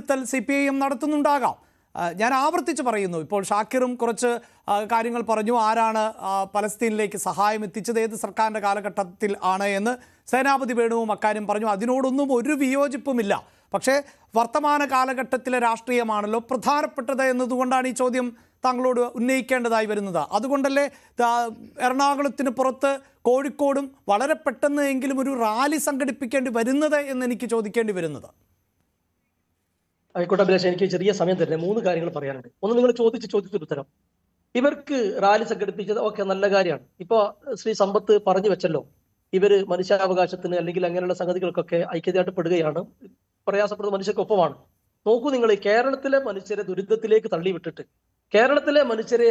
വിലയിരുത്തൽ CPIM നടത്തുന്നുണ്ടാകാം. ഞാൻ ആവർത്തിച്ച് പറയുന്നു, ഇപ്പോൾ ഷാക്കിറും കുറച്ച് കാര്യങ്ങൾ പറഞ്ഞു. ആരാണ് പലസ്തീനിലേക്ക് സഹായം എത്തിച്ചത്, ഏത് സർക്കാരിൻ്റെ കാലഘട്ടത്തിൽ ആണ് എന്ന് സേനാപതി വേണുവും അക്കാര്യം പറഞ്ഞു. അതിനോടൊന്നും ഒരു വിയോജിപ്പുമില്ല. പക്ഷേ വർത്തമാന കാലഘട്ടത്തിലെ രാഷ്ട്രീയമാണല്ലോ പ്രധാനപ്പെട്ടത് എന്നതുകൊണ്ടാണ് ഈ ചോദ്യം താങ്കളോട് ഉന്നയിക്കേണ്ടതായി വരുന്നത്. അതുകൊണ്ടല്ലേ എറണാകുളത്തിന് പുറത്ത് കോഴിക്കോടും വളരെ പെട്ടെന്ന് എങ്കിലും ഒരു റാലി സംഘടിപ്പിക്കേണ്ടി വരുന്നത് എന്ന് എനിക്ക് ചോദിക്കേണ്ടി വരുന്നത്. ആയിക്കോട്ടെ അഭിലാഷ്, എനിക്ക് ചെറിയ സമയം തരുന്നത് 3 കാര്യങ്ങൾ പറയാനുണ്ട്. ഒന്ന്, നിങ്ങൾ ചോദിച്ചൊരു ഉത്തരം. ഇവർക്ക് റാലി സംഘടിപ്പിച്ചത് ഓക്കെ, നല്ല കാര്യമാണ്. ഇപ്പൊ ശ്രീ സമ്പത്ത് പറഞ്ഞു വെച്ചല്ലോ, ഇവര് മനുഷ്യാവകാശത്തിന് അല്ലെങ്കിൽ അങ്ങനെയുള്ള സംഗതികൾക്കൊക്കെ ഐക്യതയായിട്ട് പെടുകയാണ്, പ്രയാസപ്പെടുന്ന മനുഷ്യർക്കൊപ്പമാണ്. നോക്കൂ, നിങ്ങൾ കേരളത്തിലെ മനുഷ്യരെ ദുരിതത്തിലേക്ക് തള്ളിവിട്ടിട്ട് കേരളത്തിലെ മനുഷ്യരെ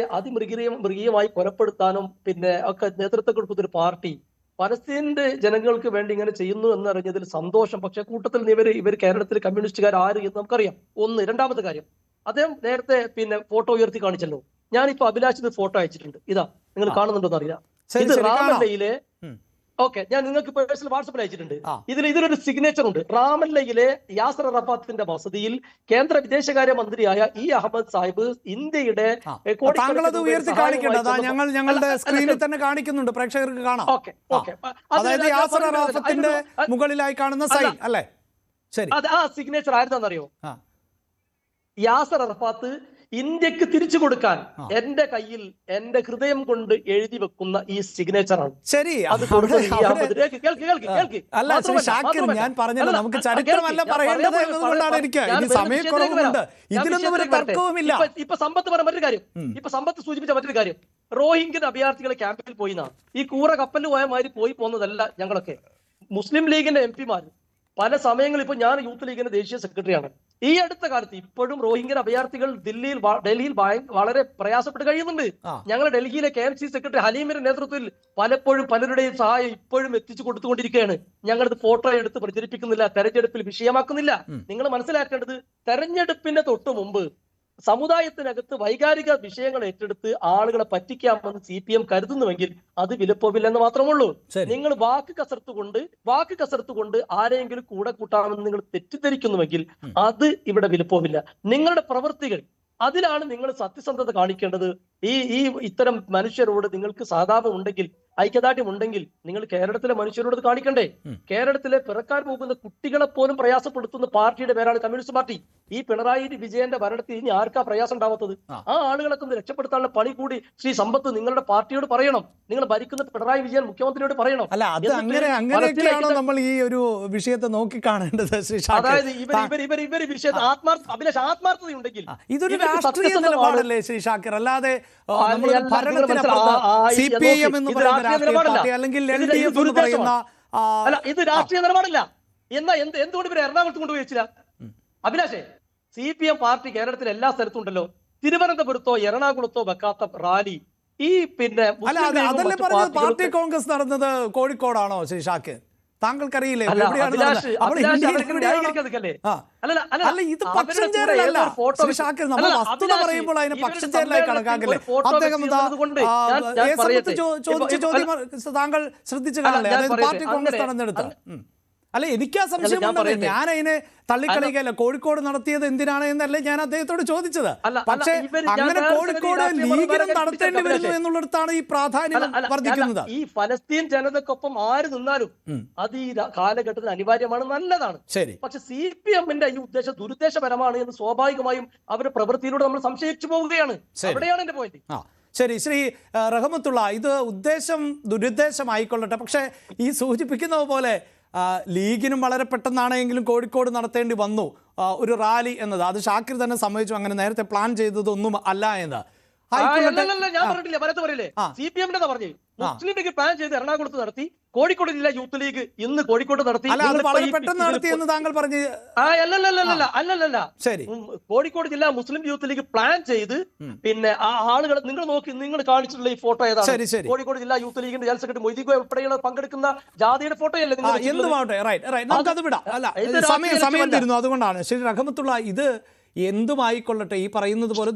മൃഗീയമായി കൊലപ്പെടുത്താനും പിന്നെ ഒക്കെ നേതൃത്വം കൊടുക്കുന്ന ഒരു പാർട്ടി പലസ്തീന്റെ ജനങ്ങൾക്ക് വേണ്ടി ഇങ്ങനെ ചെയ്യുന്നു എന്നറിഞ്ഞതിൽ സന്തോഷം. പക്ഷെ കൂട്ടത്തിൽ ഇവർ കേരളത്തിലെ കമ്മ്യൂണിസ്റ്റുകാർ ആര് എന്ന് നമുക്കറിയാം. ഒന്ന്. രണ്ടാമത്തെ കാര്യം, അദ്ദേഹം നേരത്തെ പിന്നെ ഫോട്ടോ ഉയർത്തി കാണിച്ചല്ലോ. ഞാനിപ്പോ അഭിലാഷിന് ഫോട്ടോ അയച്ചിട്ടുണ്ട്. ഇതാ, നിങ്ങൾ കാണുന്നുണ്ടോന്ന് അറിയില്ല. ഇത് റാമല്ലയിലെ, ഓക്കെ, ഞാൻ നിങ്ങൾക്ക് പേഴ്സണൽ വാട്സപ്പിൽ അയച്ചിട്ടുണ്ട്. ഇതിലൊരു സിഗ്നേച്ചർ ഉണ്ട്. റാമല്ലയിലെ യാസർ അറഫാത്തിന്റെ വസതിയിൽ കേന്ദ്ര വിദേശകാര്യ മന്ത്രിയായ അഹമ്മദ് സാഹിബ് ഇന്ത്യയുടെ ഞങ്ങളുടെ സ്ക്രീനിൽ തന്നെ കാണിക്കുന്നുണ്ട്, പ്രേക്ഷകർക്ക് കാണാം. അതായത് യാസർ അറഫാത്തിന്റെ മുകളിലായി കാണുന്ന സൈൻ അല്ലേ? ശരി, ആ സിഗ്നേച്ചർ ആയിരുന്നറിയോ? യാസർ അറഫാത്ത് ഇന്ത്യക്ക് തിരിച്ചു കൊടുക്കാൻ എന്റെ കയ്യിൽ എന്റെ ഹൃദയം കൊണ്ട് എഴുതി വെക്കുന്ന ഈ സിഗ്നേച്ചർ ആണ്. ശരി, ഞാൻ പറഞ്ഞല്ലോ, നമുക്ക് ചരിത്രമല്ല പറയേണ്ടത് എന്നതുകൊണ്ടാണ് എനിക്ക് സമയക്കുറവുണ്ട്. ഇതിലൊന്നും ഒരു തർക്കവുമില്ല. ഇപ്പൊ സമ്പത്ത് പറഞ്ഞ മറ്റൊരു കാര്യം, ഇപ്പൊ സമ്പത്ത് സൂചിപ്പിച്ച മറ്റൊരു കാര്യം, റോഹിംഗ്യൻ അഭയാർത്ഥികളെ ക്യാമ്പിൽ പോയിന്നാ. ഈ കൂറ കപ്പലിൽ പോയ മാതിരി പോന്നതല്ല ഞങ്ങളൊക്കെ. മുസ്ലിം ലീഗിന്റെ MP-മാർ പല സമയങ്ങളിൽ, ഇപ്പൊ ഞാൻ യൂത്ത് ലീഗിന്റെ ദേശീയ സെക്രട്ടറിയാണ്, ഈ അടുത്ത കാലത്ത് ഇപ്പോഴും റോഹിംഗ്യൻ അഭയാർത്ഥികൾ ഡൽഹിയിൽ വളരെ പ്രയാസപ്പെട്ട് കഴിയുന്നുണ്ട്. ഞങ്ങൾ ഡൽഹിയിലെ KMC സെക്രട്ടറി ഹലീമിന്റെ നേതൃത്വത്തിൽ പലപ്പോഴും പലരുടെയും സഹായം ഇപ്പോഴും എത്തിച്ചു കൊടുത്തുകൊണ്ടിരിക്കുകയാണ്. ഞങ്ങളത് ഫോട്ടോ എടുത്ത് പ്രചരിപ്പിക്കുന്നില്ല, തെരഞ്ഞെടുപ്പിൽ വിഷയമാക്കുന്നില്ല. നിങ്ങൾ മനസ്സിലാക്കേണ്ടത്, തെരഞ്ഞെടുപ്പിന്റെ തൊട്ടു മുമ്പ് സമുദായത്തിനകത്ത് വൈകാരിക വിഷയങ്ങൾ ഏറ്റെടുത്ത് ആളുകളെ പറ്റിക്കാമെന്ന് CPM കരുതുന്നുവെങ്കിൽ അത് വിലപ്പോവില്ലെന്ന് മാത്രമുള്ളൂ. നിങ്ങൾ വാക്ക് കസർത്ത് കൊണ്ട് ആരെങ്കിലും കൂടെ കൂട്ടാമെന്ന് നിങ്ങൾ തെറ്റിദ്ധരിക്കുന്നുവെങ്കിൽ അത് ഇവിടെ വിലപ്പോവില്ല. നിങ്ങളുടെ പ്രവൃത്തികൾ, അതിലാണ് നിങ്ങൾ സത്യസന്ധത കാണിക്കേണ്ടത്. ഈ ഇത്തരം മനുഷ്യരോട് നിങ്ങൾക്ക് സഹതാപം ഉണ്ടെങ്കിൽ, ഐക്യദാർഢ്യം ഉണ്ടെങ്കിൽ നിങ്ങൾ കേരളത്തിലെ മനുഷ്യരോട് കാണിക്കണ്ടേ? കേരളത്തിലെ പിറക്കാൻ പോകുന്ന കുട്ടികളെ പോലും പ്രയാസപ്പെടുത്തുന്ന പാർട്ടിയുടെ പേരാണ് കമ്മ്യൂണിസ്റ്റ് പാർട്ടി. ഈ പിണറായി വിജയന്റെ ഭരണത്തിൽ ഇനി ആർക്കാ പ്രയാസം ഉണ്ടാവാത്തത്? ആ ആളുകളൊക്കെ ഒന്ന് രക്ഷപ്പെടുത്താനുള്ള പണി കൂടി ശ്രീ സമ്പത്ത് നിങ്ങളുടെ പാർട്ടിയോട് പറയണം. നിങ്ങൾ ഭരിക്കുന്ന പിണറായി വിജയൻ മുഖ്യമന്ത്രിയോട് പറയണം. അല്ല, അത് അങ്ങനെയൊക്കെയാണോ നമ്മൾ ഈ ഒരു വിഷയത്തെ നോക്കി കാണേണ്ടത്? അതായത് ഇവർ വിഷയത്തെ ആത്മാർത്ഥതയുണ്ടെങ്കിൽ ഇതൊരു രാഷ്ട്രീയ നിലപാടല്ലേ ശ്രീ ഷാക്കിർ? അല്ലാതെ CPIM എന്ന് പറയുന്ന അല്ല, ഇത് രാഷ്ട്രീയ നിലപാടല്ല. എന്തുകൊണ്ട് ഇവരെ എറണാകുളത്ത് കൊണ്ടുപോയി വെച്ചില്ല? അഭിലാഷേ, CPM പാർട്ടി കേരളത്തിലെ എല്ലാ സ്ഥലത്തും ഉണ്ടല്ലോ. തിരുവനന്തപുരത്തോ എറണാകുളത്തോ വെക്കാത്ത റാലി ഈ പിന്നെ അതല്ലേ പറഞ്ഞത് പാർട്ടി കോൺഗ്രസ് നടന്നത് കോഴിക്കോടാണോ ശ്രീ ഷാക്കിർ? താങ്കൾക്കറിയില്ലേ? ഇത് പക്ഷം ചേരലല്ല ശ്രീ ഷാക്കിർ. നമ്മൾ വസ്തുത പറയുമ്പോൾ അതിനെ പക്ഷം ചേരലായി കണക്കാക്കില്ലേ? അദ്ദേഹം ചോദ്യം താങ്കൾ ശ്രദ്ധിച്ചു കാണില്ലേ? അതായത് പാർട്ടി കോൺഗ്രസ് നടന്നെടുത്ത അല്ലെ, എനിക്ക് ആ സംശയം ഉണ്ടല്ലോ. ഞാൻ അതിനെ തള്ളിക്കളിക്കല്ല. കോഴിക്കോട് നടത്തിയത് എന്തിനാണ് എന്നല്ലേ ഞാൻ അദ്ദേഹത്തോട് ചോദിച്ചത്. പക്ഷേ അങ്ങനെ കോഴിക്കോട് ലീഗിനും നടത്തേണ്ടി വരുന്നു എന്നുള്ളിടത്താണ് ഈ പ്രാധാന്യം വർദ്ധിക്കുന്നത്. ഈ ഫലസ്തീൻ ജനതക്കൊപ്പം ആര് നിന്നാലും അത് ഈ കാലഘട്ടത്തിൽ അനിവാര്യമാണ്, നല്ലതാണ്. ശരി, പക്ഷെ CPM-ന്റെ ഈ ഉദ്ദേശം ദുരുദ്ദേശപരമാണ് എന്ന് സ്വാഭാവികമായും അവരുടെ പ്രവൃത്തിയിലൂടെ നമ്മൾ സംശയിച്ചു പോവുകയാണ്. അവിടെയാണ് എന്റെ പോയിന്റ്. ശരി, ശ്രീ റഹമത്തുള്ള, ഇത് ഉദ്ദേശം ദുരുദ്ദേശമായിക്കൊള്ളട്ടെ. പക്ഷേ ഈ സൂചിപ്പിക്കുന്നത് പോലെ ലീഗിനും വളരെ പെട്ടെന്നാണെങ്കിലും കോഴിക്കോട് നടത്തേണ്ടി വന്നു ഒരു റാലി എന്നത്. അത് ഷാക്കിർ തന്നെ സമ്മതിച്ചു, അങ്ങനെ നേരത്തെ പ്ലാൻ ചെയ്തതൊന്നും അല്ല എന്ന്. ഞാൻ പറഞ്ഞില്ലേ, പലത്ത് പറയില്ലേ, CPM-ന്റെ പറഞ്ഞു. മുസ്ലിം ലീഗ് പ്ലാൻ ചെയ്ത് എറണാകുളത്ത് നടത്തി, കോഴിക്കോട് ജില്ലാ യൂത്ത് ലീഗ് ഇന്ന് കോഴിക്കോട് നടത്തി. പെട്ടെന്ന് നടത്തിയെന്ന് താങ്കൾ പറഞ്ഞു. അല്ലല്ല, ശരി, കോഴിക്കോട് ജില്ലാ മുസ്ലിം യൂത്ത് ലീഗ് പ്ലാൻ ചെയ്ത് പിന്നെ ആ ആളുകൾ നിങ്ങൾ കാണിച്ചിട്ടുള്ള ഈ ഫോട്ടോ ഏതാണ്? കോഴിക്കോട് ജില്ലാ യൂത്ത് ലീഗിന്റെ ജനറൽ സെക്രട്ടറി മൊയ്തീൻ കോയ ഉൾപ്പെടെയുള്ള പങ്കെടുക്കുന്ന ജാഥയുടെ ഫോട്ടോ അല്ലേ? നമുക്കത് വിടാം. അല്ല, സമയം തരുന്നു, അതുകൊണ്ടാണ്. ശരി റഹമത്തുള്ള, ഇത് എന്തുമായിക്കൊള്ളട്ടെ, ഈ പറയുന്നത് പോലെ